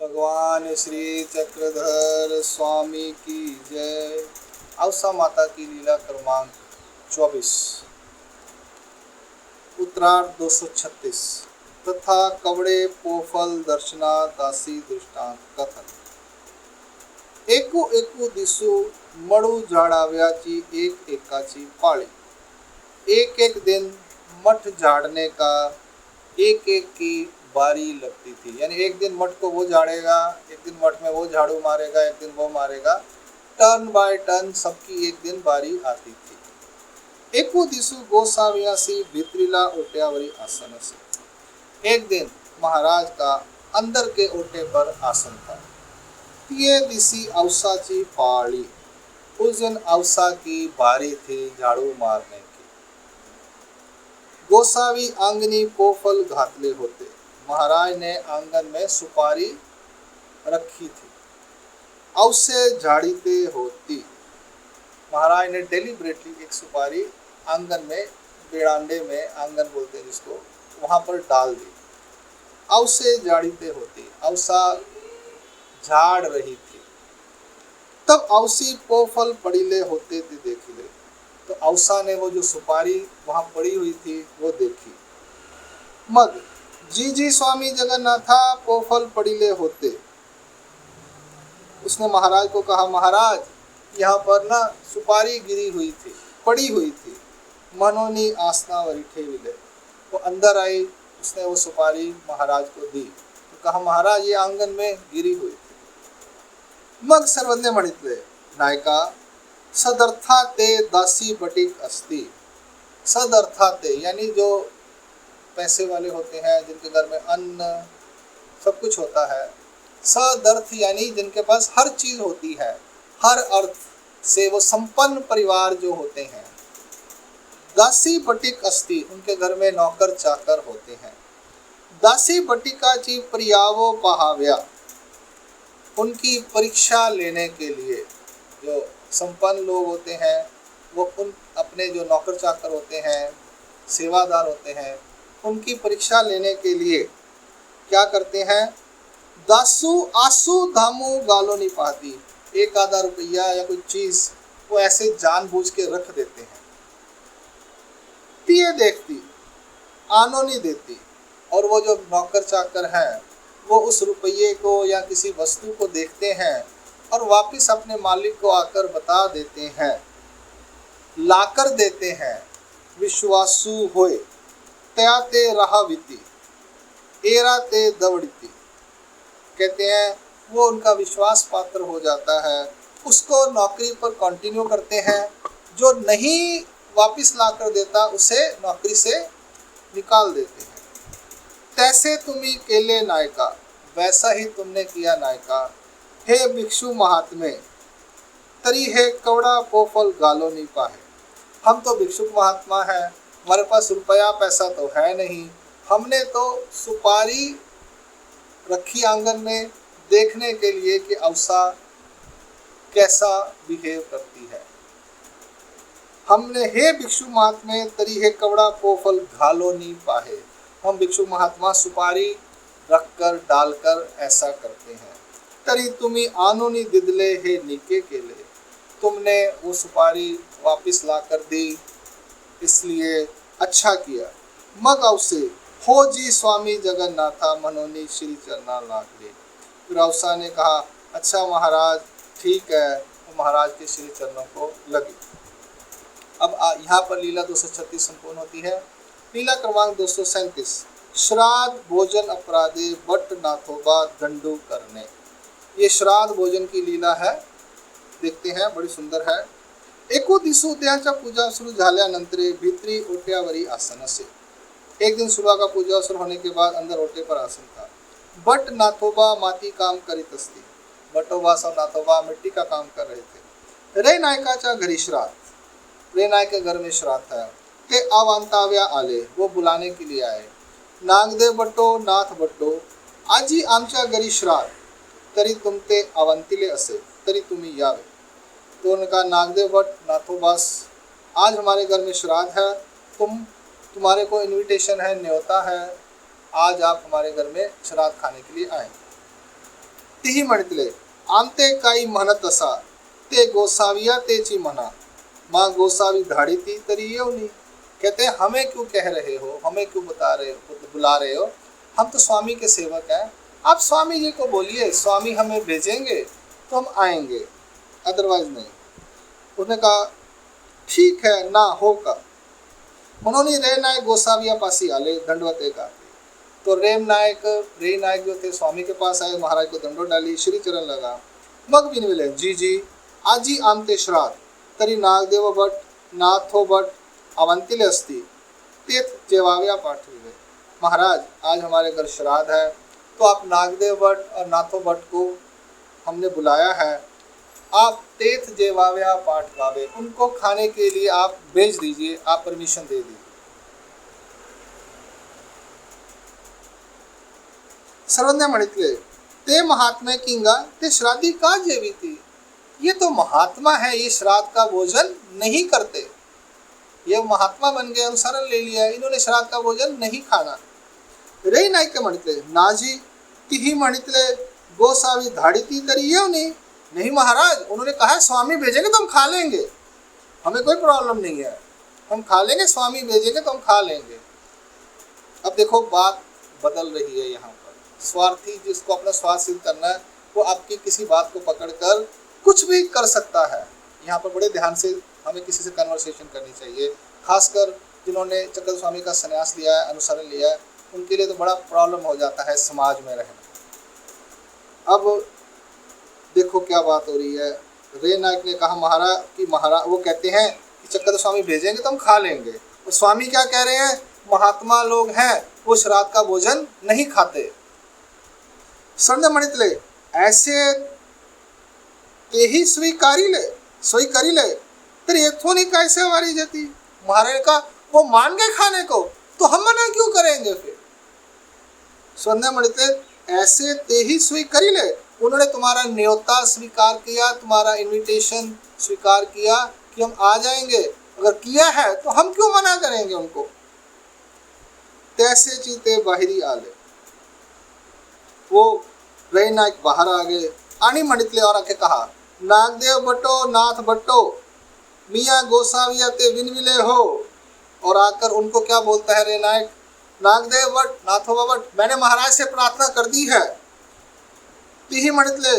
भगवान श्री चक्रधर स्वामी की जय। औसा माता की लीला क्रमांक 24 उत्तरार्ध 236 तथा कवड़े पोफल दर्शना दासी दृष्टांत कथन। एकू एकू दिसू मड़ू झाड़ाव्याची एक एकाची पाळी। एक एक दिन मठ झाड़ने का एक एक की बारी लगती थी, यानी एक दिन मठ को वो झाड़ेगा, एक दिन मठ में वो झाड़ू मारेगा, एक दिन वो मारेगा, टर्न बाय टर्न सबकी एक दिन बारी आती थी। एकू दिसू गोसाव्यासी भित्रीला ओट्यावरी आसन से। एक दिन महाराज का अंदर के ओटे पर आसन था। ये दिसी औसाची पाळी। उस दिन औसा की बारी थी झाड़ू मारने की। गोसावी आंगनी पोफल घातले होते। महाराज ने आंगन में सुपारी रखी थी। औसे झाड़ीते होती। महाराज ने डेलिब्रेटली एक सुपारी आंगन में, बेड़ांडे में, आंगन बोलते हैं जिसको, वहां पर डाल दी। औसे झाड़ीते होती। औसा झाड़ रही थी। तब औसी पोफल पड़ीले होते थे देखी ले। तो औसा ने वो जो सुपारी वहां पड़ी हुई थी वो देखी। मग जी स्वामी जगन्नाथा पोफल पड़ीले होते। उसने महाराज को कहा, महाराज यहाँ पर ना सुपारी गिरी हुई थी, पड़ी हुई थी। मनोनी आसना वरिठे विले। वो अंदर आई, उसने वो सुपारी महाराज को दी। तो कहा, महाराज ये आंगन में गिरी हुई थी। मग सर्वज्ञ मणित्वे नायका सदर्था ते दासी बटिक अस्ति। सदर्था ते यानी जो पैसे वाले होते हैं, जिनके घर में अन्न सब कुछ होता है। सदर्थ यानी जिनके पास हर चीज होती है, हर अर्थ से वो संपन्न परिवार जो होते हैं। दासी बटिक अस्ति, उनके घर में नौकर चाकर होते हैं। दासी बटिकाची प्रियावो पहाव्या, उनकी परीक्षा लेने के लिए जो संपन्न लोग होते हैं वो उन अपने जो नौकर चाकर होते हैं, सेवादार होते हैं, उनकी परीक्षा लेने के लिए क्या करते हैं? दासू आसू धामू गालो नहीं पाती। एक आधा रुपया या कोई चीज वो ऐसे जानबूझ के रख देते हैं। पिए देखती, आनो नहीं देती। और वो जो नौकर चाकर हैं वो उस रुपये को या किसी वस्तु को देखते हैं और वापस अपने मालिक को आकर बता देते हैं, लाकर देते हैं। विश्वासु होए त्याते रहाविति एराते दवड़ती, कहते हैं वो उनका विश्वास पात्र हो जाता है। उसको नौकरी पर कंटिन्यू करते हैं। जो नहीं वापस ला कर देता उसे नौकरी से निकाल देते हैं। तैसे तुम्ही केले नायका, वैसा ही तुमने किया नायका। हे भिक्षु महात्मे तरी है कवड़ा पोफल गालो नहीं पाए। हम तो भिक्षुक महात्मा है, हमारे पास रुपया पैसा तो है नहीं। हमने तो सुपारी रखी आंगन में देखने के लिए कि औसा कैसा बिहेव करती है। हमने हे भिक्षु महात्मे तरी है कवड़ा पोफल घालो नहीं पाए। हम भिक्षु महात्मा सुपारी रखकर डालकर ऐसा करते हैं। तरी तुम्ही आनोनी दिदले हे नीके के लिए, तुमने वो सुपारी वापस ला कर दी, इसलिए अच्छा किया। मग औसे हो जी स्वामी जगन्नाथा मनोनी श्री चरना लागले। फिर औसा ने कहा, अच्छा महाराज ठीक है। वो महाराज के श्री चरणों को लगी। अब यहाँ पर लीला 236 संपूर्ण होती है। लीला क्रमांक 237 श्राद्ध भोजन अपराधे बट नाथोबा दंडू करने। ये श्राद्ध भोजन की लीला है, देखते हैं, बड़ी सुंदर है। एको दिसू उद्याच्या पूजा सुरू झाल्यानंतर भित्री ओट्यावरी आसन से। एक दिन सुबह का पूजा शुरू होने के बाद अंदर ओटे पर आसन था। बट नाथोबा माती काम करीत असती। बटोबा सब नाथोबा मिट्टी का काम कर रहे थे। रे नायकाच्या घरी श्राद्ध, रे नायक के घर में श्राद्ध था। ते अवांताव्या आले, वो बुलाने के लिए आए। नागदेव बट्टो नाथ बट्टो आजी आमच्या घरी श्राद्ध, तरी तुमते अवंतिले असे, तरी तुम्ही यावे। तो उनका नागदेव भट्ट नाथोबास, आज हमारे घर में श्राद्ध है, तुम्हारे को इनविटेशन है, न्योता है, आज आप हमारे घर में श्राद्ध खाने के लिए आए। तिही म्हणितले आमते काही म्हणत असा ते गोसाविया तेची म्हणा माँ गोसावी धाड़ी थी तरी येऊ नहीं। कहते हैं हमें क्यों कह रहे हो, हमें क्यों बता रहे हो, बुला रहे हो, हम तो स्वामी के सेवक हैं। आप स्वामी जी को बोलिए स्वामी हमें भेजेंगे तो हम आएंगे, अदरवाइज नहीं। उसने कहा ठीक है ना होगा। उन्होंने रे नायक गोसाविया पासी आले दंडवत एक आते तो रे नायक जो थे स्वामी के पास आए, महाराज को दंडो डाली, श्री चरण लगा। मग भी मिले जी आजी आमते श्राद्ध तरी नागदेव भट नाथो भट अवंतिले अस्ति तीर्थ जेवाव्या पाठिवे। महाराज आज हमारे घर श्राद्ध है तो आप नागदेव भट्ट और नाथो भट्ट को हमने बुलाया है, आप तीर्थ जेवाव्या पाठ गावे, उनको खाने के लिए आप भेज दीजिए, आप परमिशन दे दीजिए। सर्वज्ञ म्हणितले ते महात्मा किंगा ते श्राद्धी का जेवी थी। ये तो महात्मा है, ये श्राद्ध का भोजन नहीं करते, ये महात्मा बन गए, अनुसरण ले लिया, इन्होंने श्राद्ध का भोजन नहीं खाना। रे नायक म्हणितले नाजी तिही म्हणितले गोसावी धाड़ी थी तरी ये नहीं महाराज, उन्होंने कहा स्वामी भेजेंगे तो हम खा लेंगे, हमें कोई प्रॉब्लम नहीं है, हम खा लेंगे, स्वामी भेजेंगे तो हम खा लेंगे। अब देखो बात बदल रही है यहाँ पर। स्वार्थी जिसको अपना स्वार्थ सिद्ध करना है वो आपकी किसी बात को पकड़कर कुछ भी कर सकता है। यहाँ पर बड़े ध्यान से हमें किसी से कन्वर्सेशन करनी चाहिए, खासकर जिन्होंने चक्रधर स्वामी का संन्यास लिया है, अनुसरण लिया है, उनके लिए तो बड़ा प्रॉब्लम हो जाता है समाज में रहना। अब देखो क्या बात हो रही है। रे नायक ने कहा महाराज वो कहते हैं कि चक्रधर स्वामी भेजेंगे तो हम खा लेंगे, और स्वामी क्या कह रहे हैं, महात्मा लोग हैं वो श्राद्ध का भोजन नहीं खाते। सर्वज्ञ म्हणितले ऐसे तेही स्वीकारी ले तर येथोनी कैसे वारी जाती। महाराज का वो मान गए खाने को तो हम मना क्यों करेंगे फिर। सर्वज्ञ म्हणितले ऐसे तेही स्वीकारी ले, उन्होंने तुम्हारा न्योता स्वीकार किया, तुम्हारा इनविटेशन स्वीकार किया कि हम आ जाएंगे, अगर किया है तो हम क्यों मना करेंगे उनको। तैसे चीते बाहरी आले, वो रे नायक बाहर आ गए। आणि म्हणितले और आके कहा नागदेव भट्टो नाथ भट्टो मियाँ गोसाविया ते विनविले हो। और आकर उनको क्या बोलता है रे नायक, नागदेव भट्ट नाथो भट्ट मैंने महाराज से प्रार्थना कर दी है, तिही म्हणितले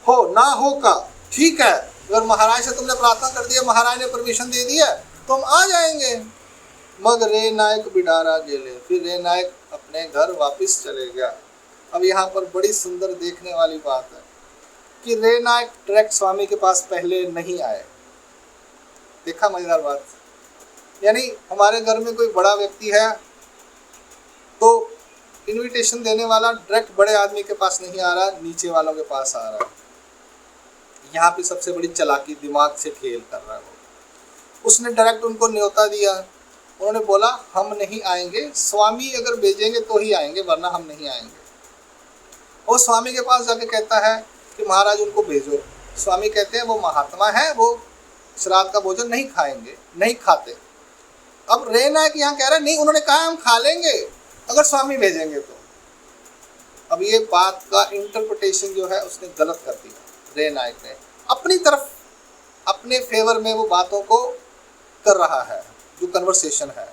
हो ना हो का, ठीक है, अगर महाराज से तुमने प्रार्थना कर दी है, महाराज ने परमिशन दे दी है तो हम आ जाएंगे। मग रे नायक बिडारा गेले, फिर रे नायक अपने घर वापस चले गया। अब यहाँ पर बड़ी सुंदर देखने वाली बात है कि रे नायक डायरेक्ट स्वामी के पास पहले नहीं आए। देखा मजेदार बात, यानी हमारे घर में कोई बड़ा व्यक्ति है तो इनविटेशन देने वाला डायरेक्ट बड़े आदमी के पास नहीं आ रहा, नीचे वालों के पास आ रहा है। यहाँ पे सबसे बड़ी चालाकी, दिमाग से खेल कर रहा है वो। उसने डायरेक्ट उनको न्योता दिया, उन्होंने बोला हम नहीं आएंगे, स्वामी अगर भेजेंगे तो ही आएंगे वरना हम नहीं आएंगे। और स्वामी के पास जाके कहता है कि महाराज उनको भेजो। स्वामी कहते हैं वो महात्मा है, वो श्राद्ध का भोजन नहीं खाएंगे, नहीं खाते। अब रे नायक यहाँ कह रहा है नहीं, उन्होंने कहा हम खा लेंगे अगर स्वामी भेजेंगे तो। अब ये बात का इंटरप्रिटेशन जो है उसने गलत कर दिया। रे नायक ने अपनी तरफ, अपने फेवर में वो बातों को कर रहा है, जो कन्वर्सेशन है।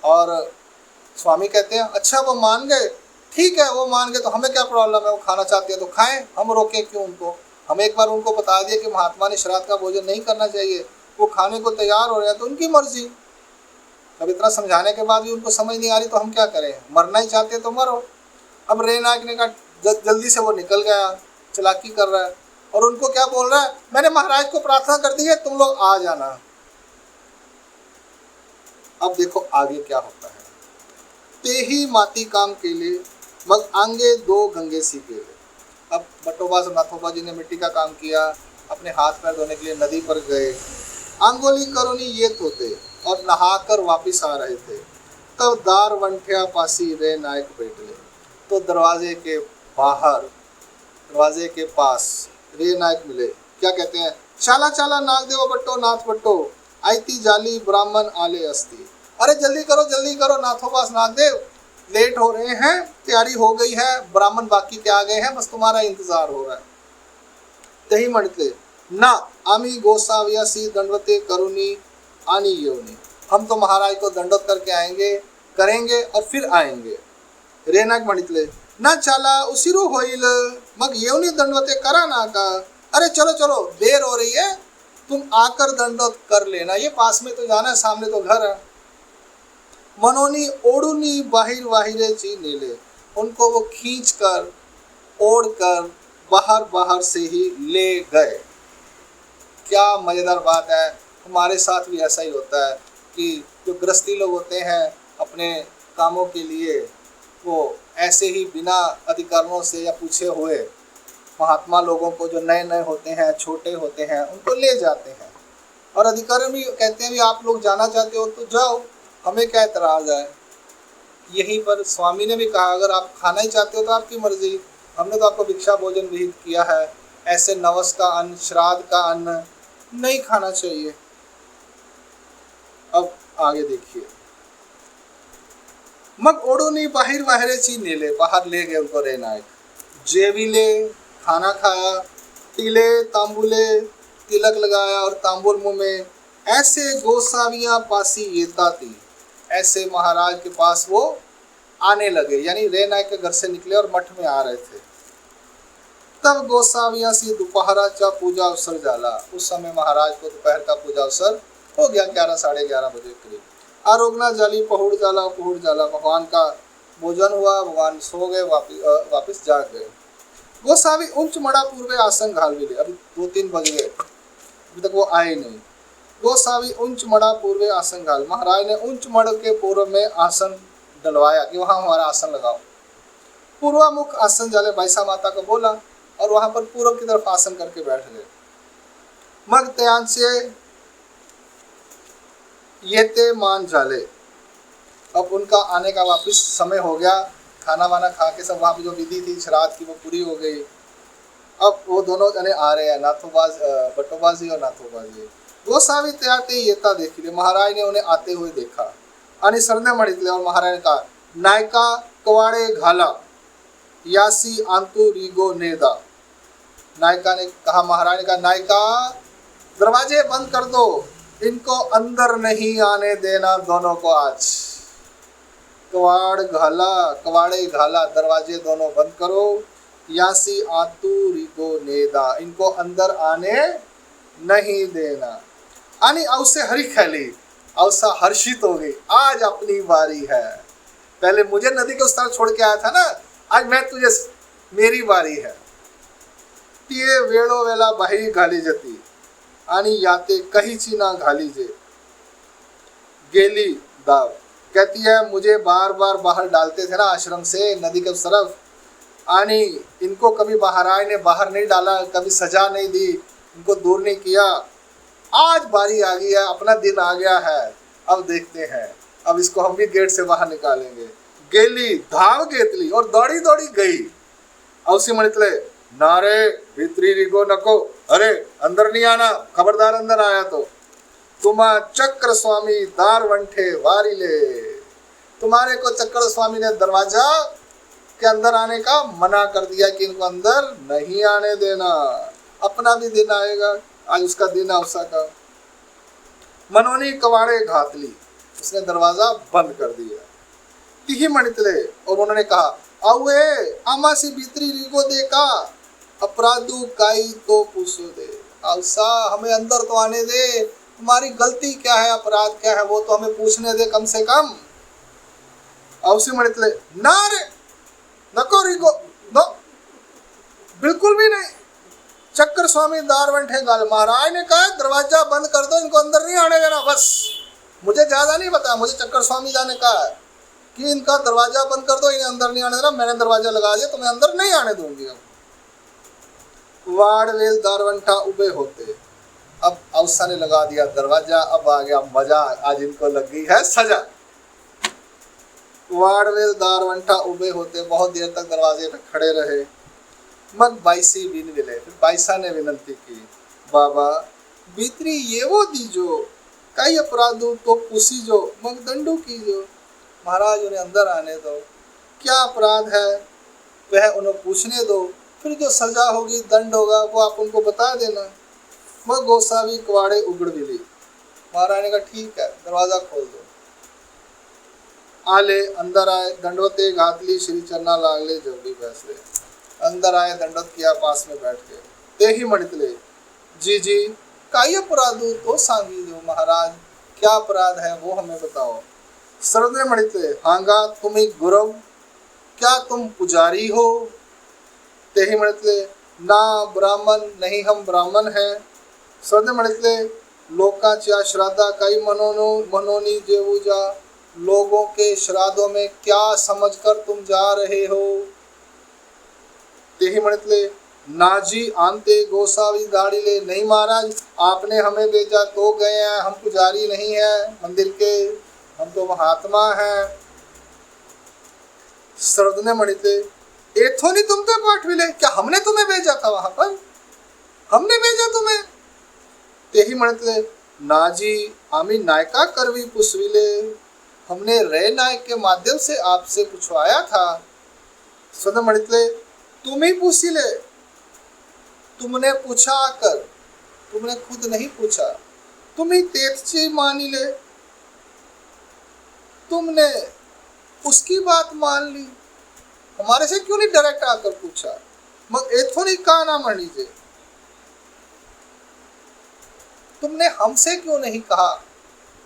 और स्वामी कहते हैं अच्छा वो मान गए, ठीक है वो मान गए तो हमें क्या प्रॉब्लम है, वो खाना चाहते हैं तो खाएं, हम रोकें क्यों उनको। हम एक बार उनको बता दिए कि महात्मा ने श्राद्ध का भोजन नहीं करना चाहिए, वो खाने को तैयार हो रहे हैं तो उनकी मर्जी। अब इतना समझाने के बाद भी उनको समझ नहीं आ रही तो हम क्या करें, मरना ही चाहते हैं तो मरो। अब रे नायक ने कहा जल्दी से वो निकल गया, चालाकी कर रहा है और उनको क्या बोल रहा है, मैंने महाराज को प्रार्थना कर दी है, तुम लोग आ जाना। अब देखो आगे क्या होता है। ते ही माती काम के लिए मग आंगे दो गंगे सी गेले। अब बटोबा और नाथोबा जी ने मिट्टी का काम किया, अपने हाथ पैर धोने के लिए नदी पर गए। आंगोली करोनी ये होते और नहाकर वापिस आ रहे थे, तब दार वंठिया पासी रे नायक बैठे। तो दरवाजे के बाहर, दरवाजे के पास रे नायक मिले। क्या कहते हैं, चाला चाला नागदेव बट्टो नाथ बट्टो आईती जाली ब्राह्मण आले अस्ति। अरे जल्दी करो नाथोबास नागदेव, लेट हो रहे हैं, तैयारी हो गई है, ब्राह्मण बाकी के आ गए हैं, बस तुम्हारा इंतजार हो रहा है। तेही म्हणतले ना आम्ही गोसाव्यासी दंडवते करुणी आणि येऊनी, हम तो महाराज को दंडवत करके आएंगे, करेंगे और फिर आएंगे। रेनाक म्हणतले ना चला उशिरू होईल, मग येऊनी दंडवते करा ना का। अरे चलो चलो देर हो रही है, तुम आकर दंडवत कर लेना, ये पास में तो जाना है, सामने तो घर है। मनोनी ओढ़ुनी बाहिर वाहिरेची नेले, उनको वो खींच कर ओढ़ कर बाहर बाहर से ही ले गए। क्या मज़ेदार बात है, हमारे साथ भी ऐसा ही होता है कि जो गृहस्थी लोग होते हैं अपने कामों के लिए, वो ऐसे ही बिना अधिकारियों से या पूछे हुए महात्मा लोगों को, जो नए नए होते हैं, छोटे होते हैं, उनको ले जाते हैं। और अधिकारी भी कहते हैं भी आप लोग जाना चाहते हो तो जाओ, हमें क्या एतराज़ है। यहीं पर स्वामी ने भी कहा अगर आप खाना ही चाहते हो तो आपकी मर्जी, हमने तो आपको भिक्षा भोजन विहित किया है, ऐसे नवस का अन्न, श्राद्ध का अन्न नहीं खाना चाहिए। अब आगे देखिए, मग ओढ़ोनी बाहिर वाहिरेची नेले, बाहर ले गए उनको रेनायक। जेविले, खाना खाया, टीले तांबुले, तिलक लगाया और तांबुल मुंह में। ऐसे गोसावियाँ पासी येता थी, ऐसे महाराज के पास वो आने लगे, यानी रेनायक के घर से निकले और मठ में आ रहे थे। तब गोसावियाँ सी दोपहराचा पूजा अवसर जाला, उस समय महाराज को दोपहर का पूजा अवसर हो गया, 11 साढ़े 11 बजे करीब। आरोगना जाली पहुड़ जाला, भगवान का भोजन हुआ, भगवान सो गए, वापिस जाग गए। गोसावी उंच मड़ा पूर्वे आसन घाल मिले, अभी 2-3 बज गए, अभी तक वो आए नहीं। गोसावी उंच मड़ा पूर्वे आसन घाल, महाराज ने उंच मड़ के पूर्व में आसन डलवाया कि वहाँ हमारा आसन लगाओ। पूर्वामुख आसन जाले, बैसा माता को बोला और वहाँ पर पूर्व की तरफ आसन करके बैठ गए। मग त्यान से ये ते मान जाले, अब उनका आने का वापस समय हो गया, खाना वाना खा के सब वहाँ पे जो विधि थी श्राद्ध की वो पूरी हो गई। अब वो दोनों जने आ रहे हैं, बटोबाजी और नाथोबाजी। गोसावी त्याते येता देखिले, महाराज ने उन्हें आते हुए देखा आणि सरने मणितले, और महाराज ने कहा नायका कवाड़े घाला यासी आंतु रिगो नेदा। नायका ने कहा, महाराज ने कहा नायका दरवाजे बंद कर दो, इनको अंदर नहीं आने देना दोनों को आज। कवाड़े घाला, दरवाजे दोनों बंद करो, यासी आतु रिगो नेदा, इनको अंदर आने नहीं देना। आनी अवसे हरी खैली, अवसा हर्षित हो गई, आज अपनी बारी है। पहले मुझे नदी के उस तरफ छोड़ के आया था ना, आज मैं तुझे, मेरी बारी है। तिये वेळो वेला बाहेर घाली जती आणि याते कहीची ना घाली जे। गेली दाव, कहती है मुझे बार बार बाहर डालते थे ना आश्रम से नदी के उस तरफ, आनी इनको कभी महाराज ने बाहर नहीं डाला, कभी सजा नहीं दी, इनको दूर नहीं किया। आज बारी आ गई है, अपना दिन आ गया है, अब देखते हैं, अब इसको हम भी गेट से बाहर निकालेंगे। गेली धाव घेतली और दौड़ी दौड़ी गई। औसी म्हणितले नारे भीतरी रिगो नको, अरे अंदर नहीं आना, खबरदार अंदर आया तो तुम्हारा चक्र स्वामी दारवंठे वारी ले, तुम्हारे को चक्र स्वामी ने दरवाजा के अंदर आने का मना कर दिया कि इनको अंदर नहीं आने देना। अपना भी दिन आएगा, आज उसका दिन है उषा का। मनोनी कवाड़े घातली, उसने दरवाजा बंद कर दिया। तिही मणितले, और उन्होंने कहा आउए आमासी भीतरी रिगो दे का, अपराधु काई तो पूछो दे। औसा हमें अंदर तो आने दे, तुम्हारी गलती क्या है, अपराध क्या है, वो तो हमें पूछने दे कम से कम। औसी मणितले ना रे नको रिगो नो, बिल्कुल भी नहीं। चक्र स्वामी दारवंठे गाल, महाराज ने कहा दरवाजा बंद कर दो, इनको अंदर नहीं आने देना। बस मुझे ज्यादा नहीं पता, मुझे चक्कर स्वामी जाने का है कि इनका दरवाजा बंद कर दो, इन्हें अंदर नहीं आने देना। मैंने दरवाजा लगा दिया तो मैं अंदर नहीं आने दूंगी। अब वाड़वेल दारवंठा उबे होते, अब औसा ने लगा दिया दरवाजा, अब आ गया मजा, आज इनको लग गई है सजा। वाड़वेल दारवंठा उबे होते, बहुत देर तक दरवाजे पे खड़े रहे। मग बाईसी बिन विले, फिर बाईसा ने विनती की, बाबा भीतरी ये वो दीजो, कई अपराधों तो पूछी जो, मग दंडू कीजो। महाराज उन्हें अंदर आने दो, क्या अपराध है वह उन्हें पूछने दो, फिर जो सजा होगी दंड होगा वो आप उनको बता देना। वह गोसावी कवाड़े उगड़ मिली। महाराज ने कहा ठीक है, दरवाजा खोल दो। आले अंदर आए, दंडवते घातली श्री चरना लागले जब भी फैसले। अंदर आए, दंडवत किया, पास में बैठ गए। ते ही मणितले जी जी काई अपराधो तो सांगी दो, महाराज क्या अपराध है वो हमें बताओ। सरदे मणितले हांगा तुम्ही गुरव, क्या तुम पुजारी हो। ते ही मणितले ना ब्राह्मण नहीं, हम ब्राह्मण हैं। सरदे मणितले लोकाच्या श्राद्धा काही मनोनी जेवूजा, लोगों के श्राद्धों में क्या समझकर तुम जा रहे हो। ते ही मणितले नाजी आंते गोसावी दाड़ीले, नहीं महाराज आपने हमें भेजा तो गए हैं, हम पुजारी नहीं है मंदिर के, हम तो महात्मा हैं। सरदने मणितले एथो नहीं तुम तो पाठविले, क्या हमने तुम्हें भेजा था वहां पर, हमने भेजा तुम्हें। ते ही मणितले नाजी आमी नायका करवी पुष्विले, हमने रे नायक के माध्यम से आपसे पूछवाया था। सद मणितले तुम ही पूछिले, तुमने पूछा आकर, तुमने खुद नहीं पूछा, तुम ही तेतची मानी ले, तुमने उसकी बात मान ली, हमारे से क्यों नहीं डायरेक्ट आकर पूछा। मग एथो नहीं कहा ना मान लीजिए, तुमने हमसे क्यों नहीं कहा,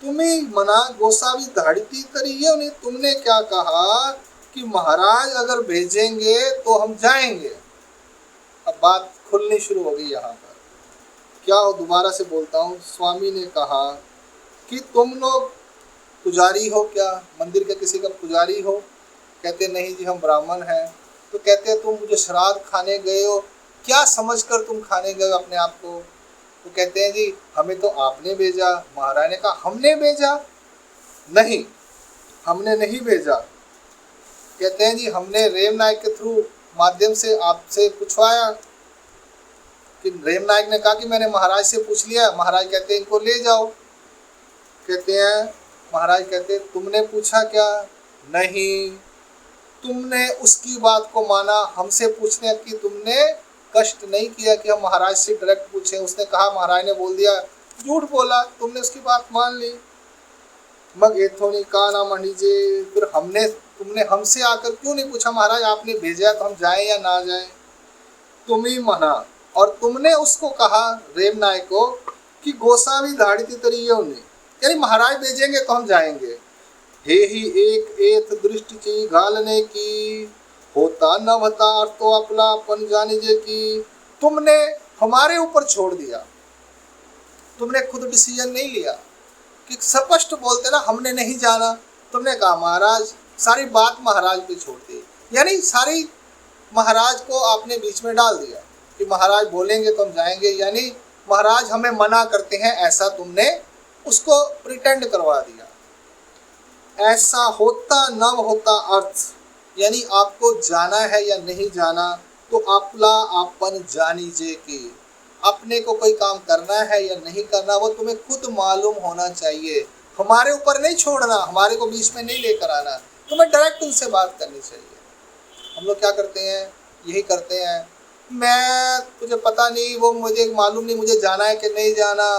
तुम्हें मना गोसावी धाड़ती तरी ये उन्हें तुमने क्या कहा कि महाराज अगर भेजेंगे तो हम जाएंगे। अब बात खुलनी शुरू हो गई यहाँ पर। क्या हो, दोबारा से बोलता हूँ। स्वामी ने कहा कि तुम लोग पुजारी हो क्या, मंदिर के किसी का पुजारी हो। कहते नहीं जी हम ब्राह्मण हैं। तो कहते तुम मुझे श्राद्ध खाने गए हो, क्या समझकर तुम खाने गए अपने आप को। तो कहते हैं जी हमें तो आपने भेजा। महाराज ने कहा हमने भेजा नहीं, हमने नहीं भेजा। कहते हैं जी हमने रेम नायक के थ्रू माध्यम से आपसे पूछवाया कि रेम नायक ने कहा कि मैंने महाराज से पूछ लिया। महाराज कहते हैं इनको ले जाओ। कहते हैं महाराज कहते तुमने पूछा क्या, नहीं, तुमने उसकी बात को माना, हमसे पूछने की तुमने कष्ट नहीं किया कि हम महाराज से डायरेक्ट पूछें। उसने कहा, महाराज ने बोल दिया, झूठ बोला, तुमने उसकी बात मान ली। मग एथोनी का ना मनीजे, फिर तुमने हमसे आकर क्यों नहीं पूछा महाराज आपने भेजा तो हम जाएं या ना जाएं। तुम ही मना, और तुमने उसको कहा रेम नायक को कि गोसावी धाड़ती तरीये उन्हें, यानी महाराज भेजेंगे तो हम जाएंगे। हे ही एक एत दृष्टि घालने की, होता न होता तो अपना अपन जानीजे की। तुमने हमारे ऊपर छोड़ दिया, तुमने खुद डिसीजन नहीं लिया कि स्पष्ट बोलते ना हमने नहीं जाना। तुमने कहा महाराज, सारी बात महाराज पे छोड़ दी, यानी सारी महाराज को आपने बीच में डाल दिया कि महाराज बोलेंगे तो हम जाएंगे, यानी महाराज हमें मना करते हैं, ऐसा तुमने उसको प्रिटेंड करवा दिया। ऐसा होता न होता अर्थ, यानी आपको जाना है या नहीं जाना तो अपना आपन जानीजे कि अपने को कोई काम करना है या नहीं करना वो तुम्हें खुद मालूम होना चाहिए। हमारे ऊपर नहीं छोड़ना, हमारे को बीच में नहीं लेकर आना, तुम्हें डायरेक्ट उनसे बात करनी चाहिए। हम लोग क्या करते हैं, यही करते हैं, मैं तुझे पता नहीं, वो मुझे मालूम नहीं मुझे जाना है कि नहीं जाना,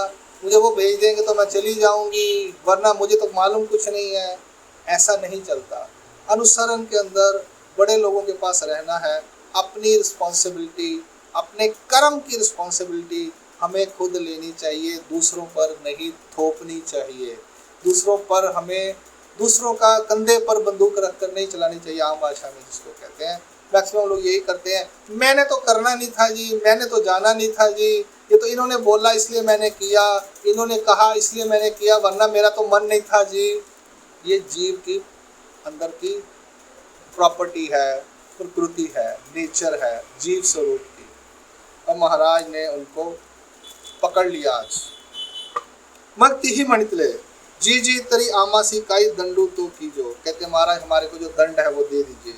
मुझे वो भेज देंगे तो मैं चली जाऊंगी, वरना मुझे तो मालूम कुछ नहीं है। ऐसा नहीं चलता। अनुसरण के अंदर बड़े लोगों के पास रहना है। अपनी रिस्पॉन्सिबिलिटी, अपने कर्म की रिस्पॉन्सिबिलिटी हमें खुद लेनी चाहिए, दूसरों पर नहीं थोपनी चाहिए। दूसरों पर हमें, दूसरों का कंधे पर बंदूक रखकर नहीं चलानी चाहिए, आम भाषा में जिसको कहते हैं। मैक्सिमम लोग यही करते हैं, मैंने तो करना नहीं था जी, मैंने तो जाना नहीं था जी, ये तो इन्होंने बोला इसलिए मैंने किया, इन्होंने कहा इसलिए मैंने किया, वरना मेरा तो मन नहीं था जी। ये जीव की अंदर की प्रॉपर्टी है, प्रकृति है, नेचर है, जीव स्वरूप की। और महाराज ने उनको पकड़ लिया। आज मग ही मणितले जी जी तरी आमासी काई दंडू तो कीजो। कहते महाराज हमारे को जो दंड है वो दे दीजिए।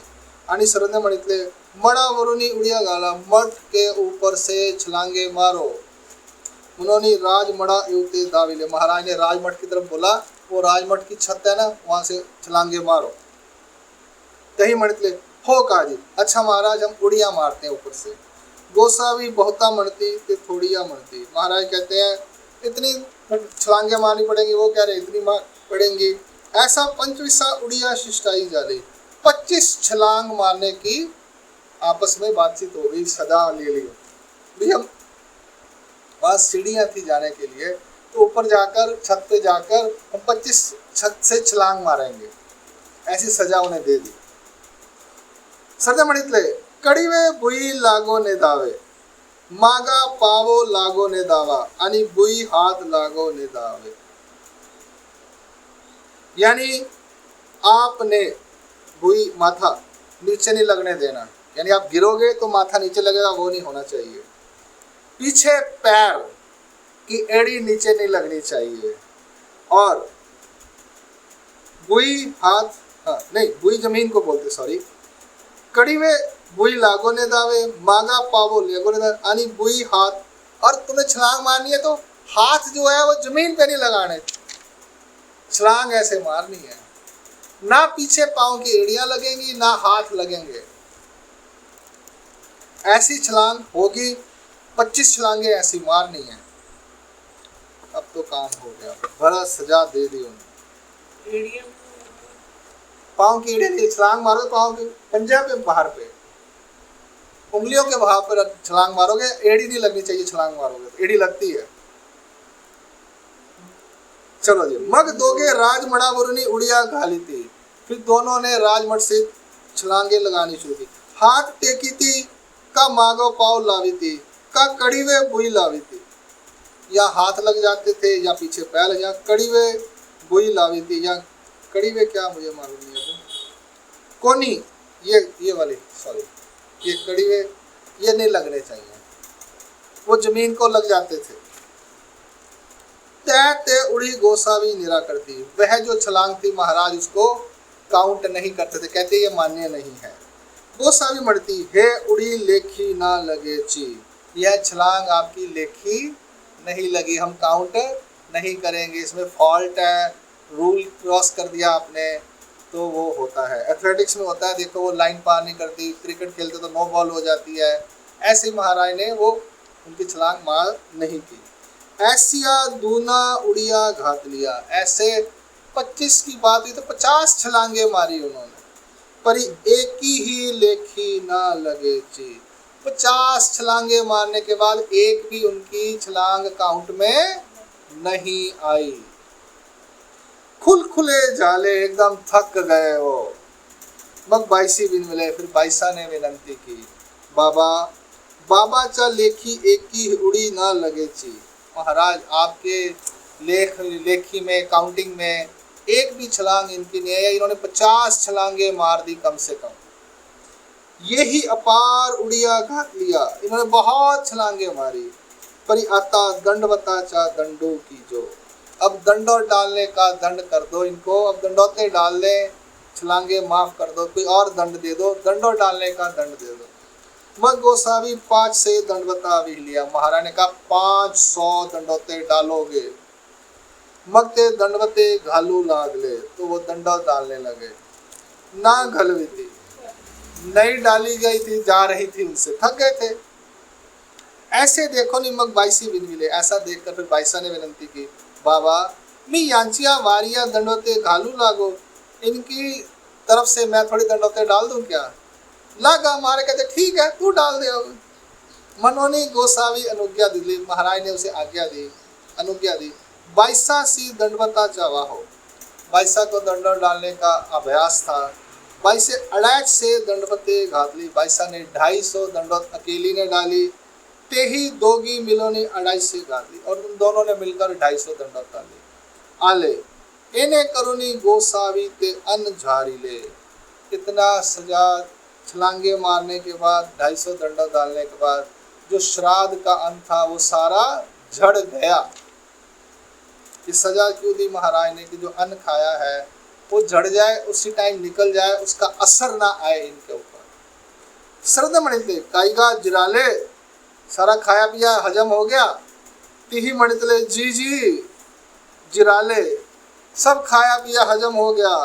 आणि सरने मणितले मड़ा वरुणी उड़िया गाला, मठ के ऊपर से छलांगे मारो। उन्होंने राजमड़ा युवते दाविले, महाराज ने राजमठ की तरफ बोला, वो राजमठ की छत है ना, वहां से छलांगे मारो। तही मणितले हो काजी, अच्छा महाराज हम उड़िया मारते हैं ऊपर से। गोसावी बहुता मणती ते थोड़िया मणती। महाराज कहते हैं इतनी छलांगे मारनी पड़ेंगी, वो कह रहे इतनी मार पड़ेंगी। ऐसा पंचविसा उड़िया शिष्टाई जाली, 25 छलांग मारने की आपस में बातचीत हो गई, सदा ले ली भी। हम वहाँ सीढ़ियाँ थी जाने के लिए, तो ऊपर जाकर छत पे जाकर हम 25 छत से छलांग मारेंगे, ऐसी सजा उन्हें दे दी। सरदे मणितले कड़ीवे बुई लागो ने दावे, मागा पावो लागो ने दावा आणि बुई हाथ लागो ने दावे। यानी आपने बुई माथा नीचे नहीं लगने देना, यानी आप गिरोगे तो माथा नीचे लगेगा, वो नहीं होना चाहिए। पीछे पैर की एड़ी नीचे नहीं लगनी चाहिए, और बुई हाथ, नहीं बुई जमीन को बोलते, सॉरी। कड़ी में बुई लागो ने दावे, मांगा पावो लेगो ने दावे, यानी बुई हाथ, और तुम्हें छलांग मारनी है तो हाथ जो है वो जमीन पे नहीं लगाने, छलांग ऐसे मारनी है, ना पीछे पांव की एड़ियां लगेंगी ना हाथ लगेंगे, ऐसी छलांग होगी। 25 छलांगे ऐसी मारनी है। अब तो काम हो गया, बड़ा सजा दे दी उन्हें। पांव की एड़ियां नहीं, छलांग मारोगे पांव के पंजा पे, बाहर पे, उंगलियों के भाव पर छलांग मारोगे, एड़ी नहीं लगनी चाहिए, छलांग मारोगे एड़ी लगती है। चलो जी, मग दोगे राजमड़ा वरुणी उड़िया घाली थी। फिर दोनों ने राजमठ से छलांगे लगानी शुरू की। हाथ टेकी थी का मागो पाव लावी थी, का कड़ीवे बुई लावी थी। या हाथ लग जाते थे या पीछे पैर लग जाते, कड़ीवे बुई लावी थी, या कड़ीवे क्या मुझे मालूम नहीं है, कोनी ये वाली, सॉरी, ये कड़ीवे ये नहीं लगने चाहिए, वो जमीन को लग जाते थे। ते उड़ी गोसावी निरा करती, वह जो छलांग थी महाराज उसको काउंट नहीं करते थे, कहते ये मान्य नहीं है। गोसावी मरती, हे उड़ी लेखी ना लगे ची, यह छलांग आपकी लेखी नहीं लगी, हम काउंट नहीं करेंगे, इसमें फॉल्ट है, रूल क्रॉस कर दिया आपने, तो वो होता है। एथलेटिक्स में होता है, देखो वो लाइन पार नहीं करती, क्रिकेट खेलते तो नो बॉल हो जाती है, ऐसे महाराज ने वो उनकी छलांग मार नहीं की। ऐसिया दूना उड़िया घात लिया, ऐसे 25 की बात हुई तो 50 छलांगे मारी उन्होंने, पर एक ही लेखी ना लगे ची, 50 छलांगे मारने के बाद एक भी उनकी छलांग काउंट में नहीं आई। खुल खुले जाले, एकदम थक गए वो। मग बाईसी बिन मिले, फिर बाईसा ने विनंती की, बाबा चा लेखी एक ही उड़ी ना लगे ची, महाराज आपके लेखी में, काउंटिंग में एक भी छलांग इनकी नहीं है, इन्होंने 50 छलांगे मार दी कम से कम, यही अपार उड़िया घात लिया, इन्होंने बहुत छलांगे मारी। परी आता दंडवता चा दंडो की जो, अब दंडौत डालने का दंड कर दो इनको, अब दंडौते डाल दें, छलांगे माफ कर दो, कोई और दंड दे दो, दंडौत डालने का दंड दे दो। मग गोसावी 5 से दंडवता भी लिया, महाराज ने कहा 500 दंडौते डालोगे। मग ते दंडवते घालू लागले, तो वो दंडौत डालने लगे। ना घलवी थी, नहीं डाली गई थी, जा रही थी उनसे, थक गए थे। ऐसे देखो नहीं, मग बाईसी बिन मिले, ऐसा देखकर फिर बाईसा ने विनंती की, बाबा मी यांचिया वारिया दंडोते घालू लागो, इनकी तरफ से मैं थोड़ी दंडोते डाल दूं क्या? लागा, मारे कहते ठीक है तू डाल दे। अब मनोनी गोसावी अनुज्ञा दी, महाराज ने उसे आज्ञा दी, अनुज्ञा दी। बाईसा सी दंडवता चावा हो, बाईसा को दंडों डालने का अभ्यास था। बाईसे अड़ैच से दंडवते घात ली, बाईसा ने 250 दंडोत अकेली ने डाली, ते ही दोगी मिलो ने 250 से घात ली, और उन दोनों ने मिलकर 250 दंडोत डाली। आले इन्हें करुणी गोसावी ते अन्न झारी ले, इतना सजा छलांगे मारने के बाद, 250 दंडोत डालने के बाद जो श्राद्ध का अन्न था वो सारा झड़ गया। ये सजा क्यों दी महाराज ने कि जो अन्न खाया है वो झड़ जाए, उसी टाइम निकल जाए, उसका असर ना आए इनके ऊपर। श्रद्धा मणितले काईगा जिराले, सारा खाया पिया हजम हो गया। तिही मणितले जी जी जिराले, सब खाया पिया हजम हो गया।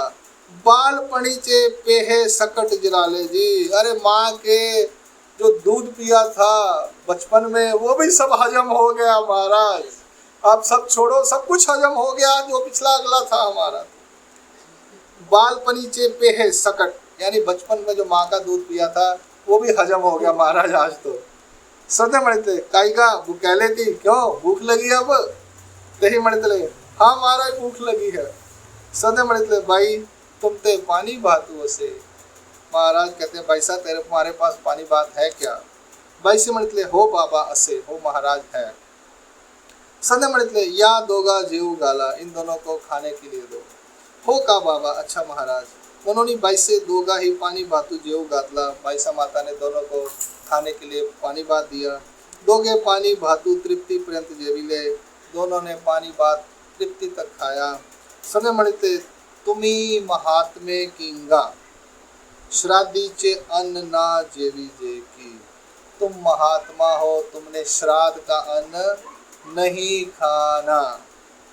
बालपणीचे पेहे सकट जिराले जी। अरे माँ के जो दूध पिया था बचपन में वो भी सब हजम हो गया महाराज। आप सब छोड़ो, सब कुछ हजम हो गया जो पिछला अगला था हमारा। बालपणीचे पेहे सकट यानी बचपन में जो माँ का दूध पिया था वो भी हजम हो गया महाराज आज तो। सदे म्हणते काही का भूकैले थी, क्यों भूख लगी अब? दही म्हणतले हाँ महाराज भूख लगी है। सदे म्हणतले भाई तुम ते पानी भातू असे। महाराज कहते हैं भाई साहब तुम्हारे पास पानी भात है क्या? भाई से म्हणतले हो बाबा असे, हो महाराज है। सदे म्हणतले या दोगा जेऊ गाला, इन दोनों को खाने के लिए दो। हो का बाबा, अच्छा महाराज। उन्होंने बाई से दोगा ही पानी भातू जेऊ गातला। बाईसा माता ने दोनों को खाने के लिए पानी भात दिया। दोगे पानी भातू तृप्ति पर्यंत जेविले, दोनों ने पानी भात तृप्ति तक खाया। सदे म्हणते तुम्ही महात्मे किंगा, श्राद्धीचे अन्न ना जेवी जे की। तुम महात्मा हो, तुमने श्राद्ध का अन्न नहीं खाना।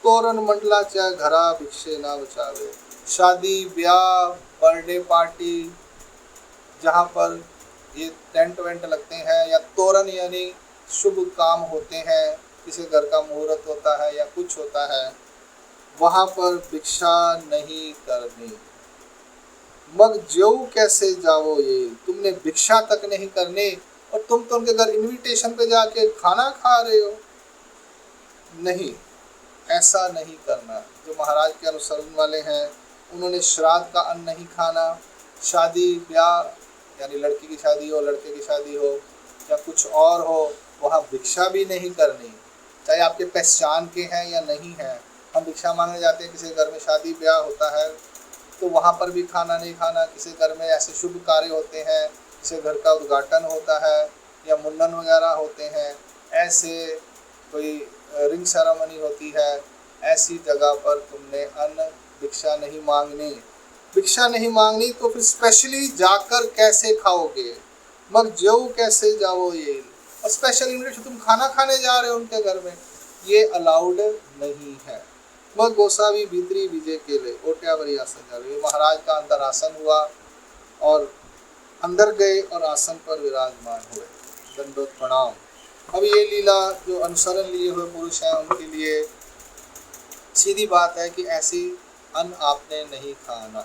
तोरण मंडलाच्या घरा भिक्षे ना बचावे। शादी ब्याह बर्थडे पार्टी जहाँ पर ये टेंट वेंट लगते हैं या तोरण यानी शुभ काम होते हैं, किसी घर का मुहूर्त होता है या कुछ होता है, वहाँ पर भिक्षा नहीं करनी। मग जेऊ कैसे जाओ ये, तुमने भिक्षा तक नहीं करनी और तुम तो उनके घर इनविटेशन पे जाके खाना खा रहे हो। नहीं, ऐसा नहीं करना। जो महाराज के अनुसरण वाले हैं उन्होंने श्राद्ध का अन्न नहीं खाना। शादी ब्याह यानी लड़की की शादी हो, लड़के की शादी हो या कुछ और हो, वहाँ भिक्षा भी नहीं करनी, चाहे आपके पहचान के हैं या नहीं हैं। हम भिक्षा मांगने जाते हैं, किसी घर में शादी ब्याह होता है तो वहाँ पर भी खाना नहीं खाना। किसी घर में ऐसे शुभ कार्य होते हैं, किसी घर का उद्घाटन होता है या मुंडन वगैरह होते हैं, ऐसे कोई रिंग सेरेमनी होती है, ऐसी जगह पर तुमने अन्न भिक्षा नहीं मांगनी। भिक्षा नहीं मांगनी तो फिर स्पेशली जाकर कैसे खाओगे? मग जेऊ कैसे जाओ ये, और स्पेशल इन्विटेशन तुम खाना खाने जा रहे हो उनके घर में, ये अलाउड नहीं है। मग गोसावी भीतरी विजय के लिए ओट्यावरी आसन जा रहे। महाराज का अंदर आसन हुआ और अंदर गए और आसन पर विराजमान हुए। दंडोत प्रणाम। अब ये लीला जो अनुसरण लिए हुए पुरुष हैं उनके लिए सीधी बात है कि ऐसी अन्न आपने नहीं खाना।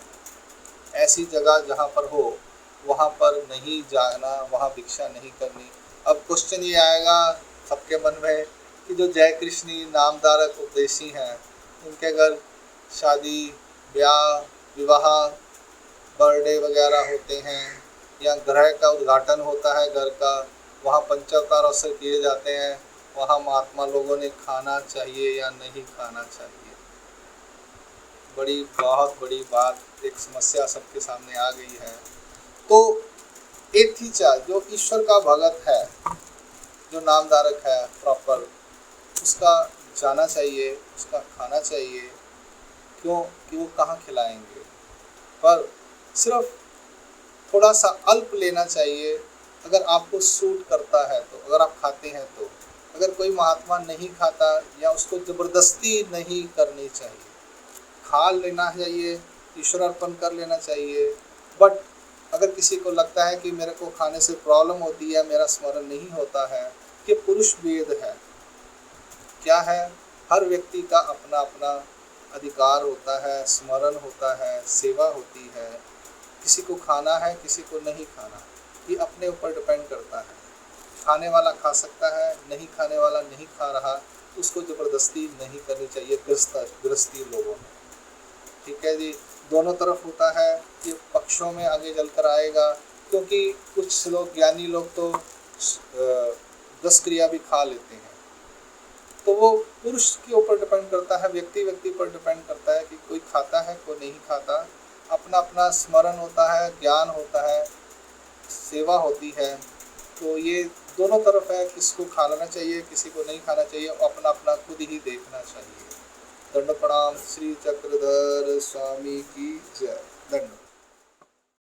ऐसी जगह जहाँ पर हो वहाँ पर नहीं जाना, वहाँ भिक्षा नहीं करनी। अब क्वेश्चन ये आएगा सबके मन में कि जो जय कृष्णी नामधारक उपदेशी हैं उनके घर शादी ब्याह विवाह बर्थडे वगैरह होते हैं या गृह का उद्घाटन होता है घर का, वहाँ पंचावतार अवसर किए जाते हैं, वहाँ महात्मा लोगों ने खाना चाहिए या नहीं खाना चाहिए? बहुत बड़ी बात, एक समस्या सबके सामने आ गई है। तो एथीचा जो ईश्वर का भगत है, जो नामधारक है प्रॉपर, उसका जाना चाहिए, उसका खाना चाहिए। क्यों कि वो कहाँ खिलाएंगे, पर सिर्फ थोड़ा सा अल्प लेना चाहिए अगर आपको सूट करता है तो, अगर आप खाते हैं तो। अगर कोई महात्मा नहीं खाता या उसको ज़बरदस्ती नहीं करनी चाहिए, खा लेना चाहिए, ईश्वर अर्पण कर लेना चाहिए। बट अगर किसी को लगता है कि मेरे को खाने से प्रॉब्लम होती है, मेरा स्मरण नहीं होता है, कि पुरुष वेद है, क्या है, हर व्यक्ति का अपना अपना अधिकार होता है, स्मरण होता है, सेवा होती है। किसी को खाना है, किसी को नहीं खाना, ये अपने ऊपर डिपेंड करता है। खाने वाला खा सकता है, नहीं खाने वाला नहीं खा रहा, तो उसको ज़बरदस्ती नहीं करनी चाहिए गृहस्थी लोगों में। ठीक है जी, दोनों तरफ होता है, ये पक्षों में आगे चलकर आएगा, क्योंकि कुछ लोग ज्ञानी लोग तो 10 क्रिया भी खा लेते हैं। तो वो पुरुष के ऊपर डिपेंड करता है, व्यक्ति पर डिपेंड करता है कि कोई खाता है कोई नहीं खाता। अपना अपना स्मरण होता है, ज्ञान होता है, सेवा होती है। तो ये दोनों तरफ है, किसको खा लेना चाहिए, किसी को नहीं खाना चाहिए, अपना अपना खुद ही देखना चाहिए। दंड प्रणाम। श्री चक्रधर स्वामी की जय। दंड।